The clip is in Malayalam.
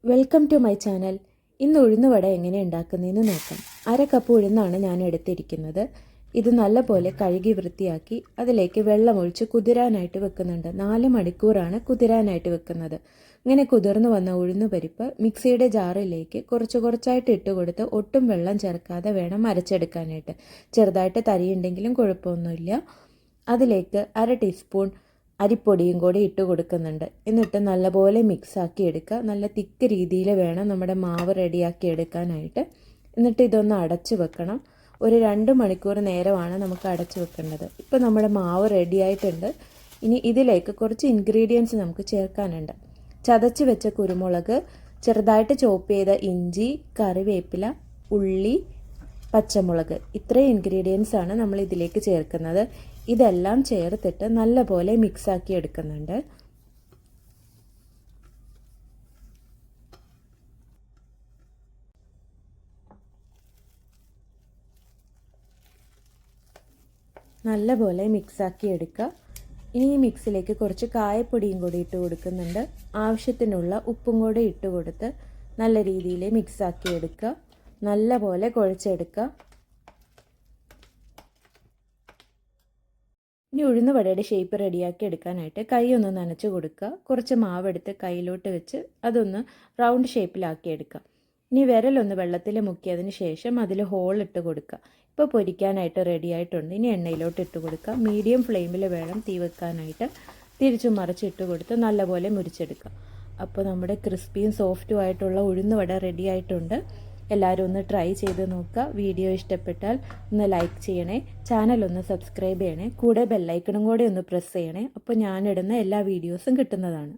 Welcome to my channel. ഇന്ന് ഉഴുന്നുവട എങ്ങനെ ഉണ്ടാക്കുന്നതെന്ന് നോക്കാം. 1/2 കപ്പ് ഉഴുന്നാണ് ഞാൻ എടുത്തിരിക്കുന്നത്. ഇത് നല്ലപോലെ കഴുകി വൃത്തിയാക്കി അതിലേക്ക് വെള്ളമൊഴിച്ച് കുതിരാനായിട്ട് വെക്കുന്നുണ്ട്. 4 മണിക്കൂറാണ് കുതിരാനായിട്ട് വെക്കുന്നത്. ഇങ്ങനെ കുതിർന്നു വന്ന ഉഴുന്നു പരിപ്പ് മിക്സിയുടെ ജാറിലേക്ക് കുറച്ചായിട്ട് ഇട്ട് കൊടുത്ത് ഒട്ടും വെള്ളം ചേർക്കാതെ വേണം അരച്ചെടുക്കാനായിട്ട്. ചെറുതായിട്ട് തരിയുണ്ടെങ്കിലും കുഴപ്പമൊന്നുമില്ല. അതിലേക്ക് 1/2 ടീസ്പൂൺ അരിപ്പൊടിയും കൂടി ഇട്ട് കൊടുക്കുന്നുണ്ട്. എന്നിട്ട് നല്ലപോലെ മിക്സാക്കി എടുക്കുക. നല്ല തിക്ക് രീതിയിൽ വേണം നമ്മുടെ മാവ് റെഡിയാക്കി എടുക്കാനായിട്ട്. എന്നിട്ട് ഇതൊന്ന് അടച്ചു വെക്കണം. ഒരു 2 മണിക്കൂർ നേരമാണ് നമുക്ക് അടച്ചു വെക്കേണ്ടത്. ഇപ്പോൾ നമ്മുടെ മാവ് റെഡിയായിട്ടുണ്ട്. ഇനി ഇതിലേക്ക് കുറച്ച് ഇൻഗ്രീഡിയൻസ് നമുക്ക് ചേർക്കാനുണ്ട്. ചതച്ച് വെച്ച കുരുമുളക്, ചെറുതായിട്ട് ചോപ്പ് ചെയ്ത ഇഞ്ചി, കറിവേപ്പില, ഉള്ളി, പച്ചമുളക്, ഇത്രയും ഇൻഗ്രീഡിയൻസ് ആണ് നമ്മൾ ഇതിലേക്ക് ചേർക്കുന്നത്. ഇതെല്ലാം ചേർത്തിട്ട് നല്ലപോലെ മിക്സാക്കി എടുക്കുന്നുണ്ട്. നല്ലപോലെ മിക്സാക്കി എടുക്കുക. ഇനി ഈ മിക്സിലേക്ക് കുറച്ച് കായപ്പൊടിയും കൂടി ഇട്ട് കൊടുക്കുന്നുണ്ട്. ആവശ്യത്തിനുള്ള ഉപ്പും കൂടി ഇട്ട് കൊടുത്ത് നല്ല രീതിയിൽ മിക്സാക്കി എടുക്കുക. നല്ലപോലെ കുഴച്ചെടുക്കുക. ഇനി ഉഴുന്നുവടയുടെ ഷേപ്പ് റെഡിയാക്കി എടുക്കാനായിട്ട് കൈ ഒന്ന് നനച്ച് കൊടുക്കുക. കുറച്ച് മാവെടുത്ത് കയ്യിലോട്ട് വെച്ച് അതൊന്ന് റൗണ്ട് ഷേപ്പിലാക്കി എടുക്കുക. ഇനി വിരലൊന്ന് വെള്ളത്തിൽ മുക്കിയതിന് ശേഷം അതിൽ ഹോൾ ഇട്ട് കൊടുക്കുക. ഇപ്പോൾ പൊരിക്കാനായിട്ട് റെഡി ആയിട്ടുണ്ട്. ഇനി എണ്ണയിലോട്ട് ഇട്ട് കൊടുക്കുക. മീഡിയം ഫ്ലെയിമിൽ വേണം തീ വെക്കാനായിട്ട്. തിരിച്ചും മറിച്ചിട്ട് കൊടുത്ത് നല്ലപോലെ മുരിച്ചെടുക്കുക. അപ്പോൾ നമ്മുടെ ക്രിസ്പിയും സോഫ്റ്റും ആയിട്ടുള്ള ഉഴുന്നുവട റെഡി ആയിട്ടുണ്ട്. എല്ലാവരും ഒന്ന് ട്രൈ ചെയ്ത് നോക്കുക. വീഡിയോ ഇഷ്ടപ്പെട്ടാൽ ഒന്ന് ലൈക്ക് ചെയ്യണേ. ചാനൽ ഒന്ന് സബ്സ്ക്രൈബ് ചെയ്യണേ. കൂടെ ബെല്ലൈക്കണും കൂടെ ഒന്ന് പ്രസ് ചെയ്യണേ. അപ്പോൾ ഞാനിടുന്ന എല്ലാ വീഡിയോസും കിട്ടുന്നതാണ്.